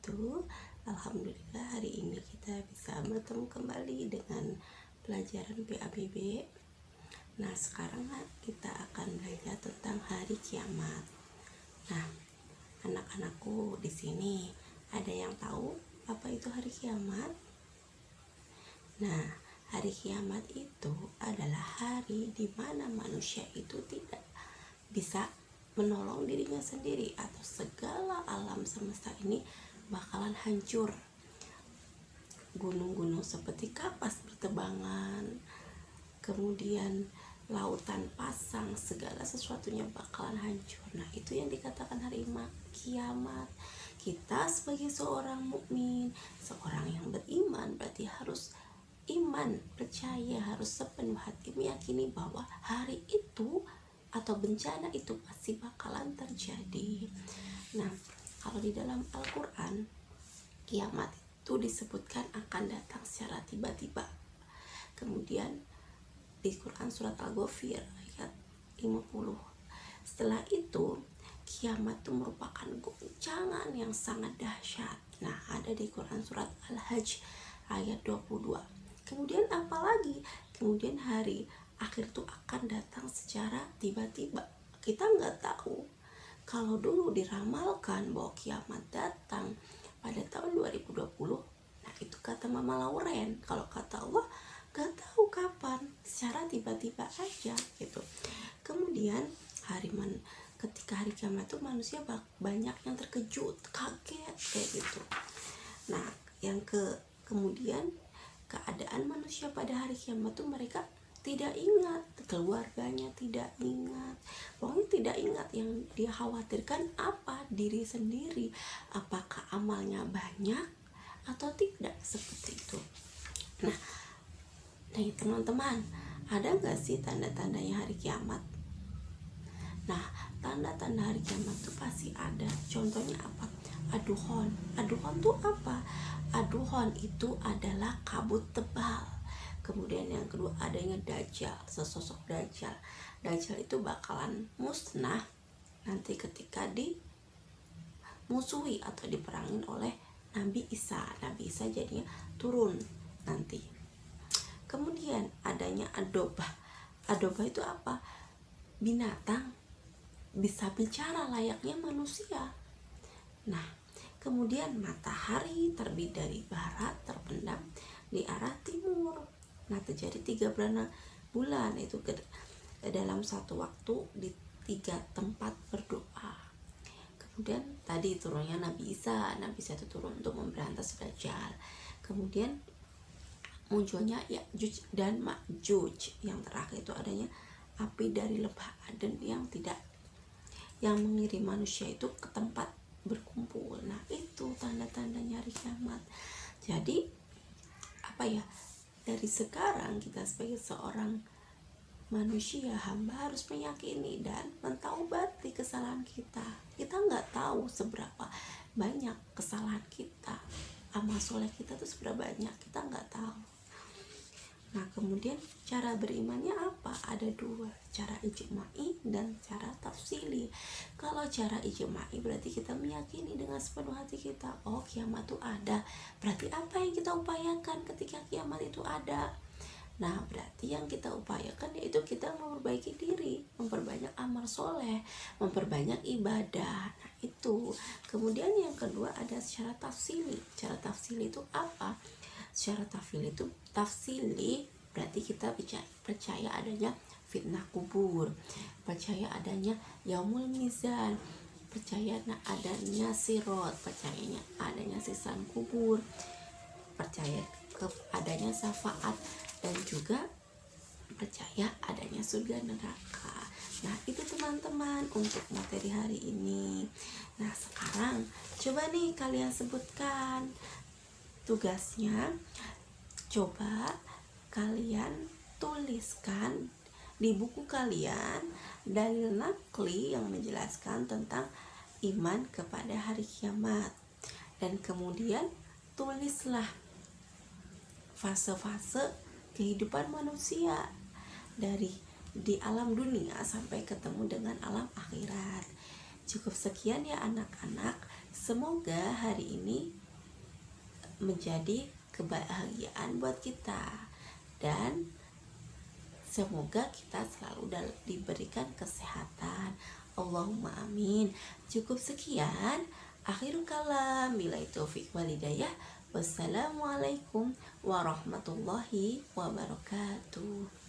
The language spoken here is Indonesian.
wabarakatuh. Alhamdulillah hari ini kita bisa bertemu kembali dengan pelajaran PABB. Nah, sekarang kita akan belajar tentang hari kiamat. Nah, anak-anakku di sini ada yang tahu apa itu hari kiamat? Nah, hari kiamat itu adalah hari di mana manusia itu tidak bisa menolong dirinya sendiri, atau segala alam semesta ini bakalan hancur. Gunung-gunung seperti kapas bertebangan, kemudian lautan pasang, segala sesuatunya bakalan hancur. Nah, itu yang dikatakan hari kiamat. Kita sebagai seorang mukmin, seorang yang beriman, berarti harus iman, percaya, harus sepenuh hati meyakini bahwa hari itu atau bencana itu pasti bakalan terjadi. Nah, kalau di dalam Al-Quran, kiamat itu disebutkan akan datang secara tiba-tiba. Kemudian di Quran surat Al-Ghafir ayat 50, setelah itu kiamat itu merupakan goncangan yang sangat dahsyat. Nah, ada di Quran surat Al-Hajj ayat 22. Kemudian apalagi? Kemudian hari akhir itu akan datang secara tiba-tiba. Kita nggak tahu. Kalau dulu diramalkan bahwa kiamat datang pada tahun 2020, nah itu kata Mama Lauren. Kalau kata Allah, nggak tahu kapan, secara tiba-tiba aja gitu. Kemudian ketika hari kiamat itu manusia banyak yang terkejut, kaget kayak gitu. Nah, kemudian keadaan manusia pada hari kiamat itu mereka tidak ingat, keluarganya tidak ingat, pokoknya tidak ingat. Yang dia khawatirkan apa? Diri sendiri, apakah amalnya banyak atau tidak, seperti itu. Nah, nih teman-teman, ada nggak sih tanda-tandanya hari kiamat? Nah, tanda-tanda hari kiamat itu pasti ada. Contohnya apa? Aduhon. Aduhon itu apa? Aduhon itu adalah kabut tebal. Kemudian yang kedua adanya Dajjal, sesosok Dajjal. Dajjal itu bakalan musnah nanti ketika dimusuhi atau diperangin oleh Nabi Isa. Nabi Isa jadinya turun nanti. Kemudian adanya Adobah. Adobah itu apa? Binatang bisa bicara layaknya manusia. Nah, kemudian matahari terbit dari barat, terbenam di arah timur. Nah, terjadi 3 bulan itu dalam satu waktu di 3 tempat berdoa. Kemudian tadi turunnya Nabi Isa itu turun untuk memberantas Dajjal. Kemudian munculnya Ya'juj dan Ma'juj. Yang terakhir itu adanya api dari lembah Aden yang mengirim manusia itu ke tempat berkumpul. Nah, itu tanda-tandanya hari kiamat. Jadi apa ya? Dari sekarang kita sebagai seorang manusia hamba harus meyakini dan mentaubati kesalahan kita. Kita nggak tahu seberapa banyak kesalahan kita, amal soleh kita tuh seberapa banyak, kita nggak tahu. Nah, kemudian cara berimannya apa? Ada 2, cara ijma'i dan cara tafsili. Kalau cara ijma'i berarti kita meyakini dengan sepenuh hati kita, oh kiamat itu ada. Berarti apa yang kita upayakan ketika kiamat itu ada? Nah, berarti yang kita upayakan yaitu kita memperbaiki diri, memperbanyak amal soleh, memperbanyak ibadah. Nah, itu. Kemudian yang kedua ada secara tafsili. Cara tafsili itu apa? Secara tafsili berarti kita percaya adanya fitnah kubur, percaya adanya yaumul mizan, percaya adanya sirot, percaya adanya siksaan kubur, percaya adanya syafaat, dan juga percaya adanya surga neraka. Nah, itu teman-teman untuk materi hari ini. Nah, sekarang coba nih kalian sebutkan tugasnya. Coba kalian tuliskan di buku kalian dalil nakli yang menjelaskan tentang iman kepada hari kiamat, dan kemudian tulislah fase-fase kehidupan manusia di alam dunia sampai ketemu dengan alam akhirat. Cukup sekian ya anak-anak. Semoga hari ini menjadi kebahagiaan buat kita, dan semoga kita selalu diberikan kesehatan. Allahumma amin. Cukup sekian. Akhirul kalam. Billahi taufik wal hidayah. Wassalamualaikum warahmatullahi wabarakatuh.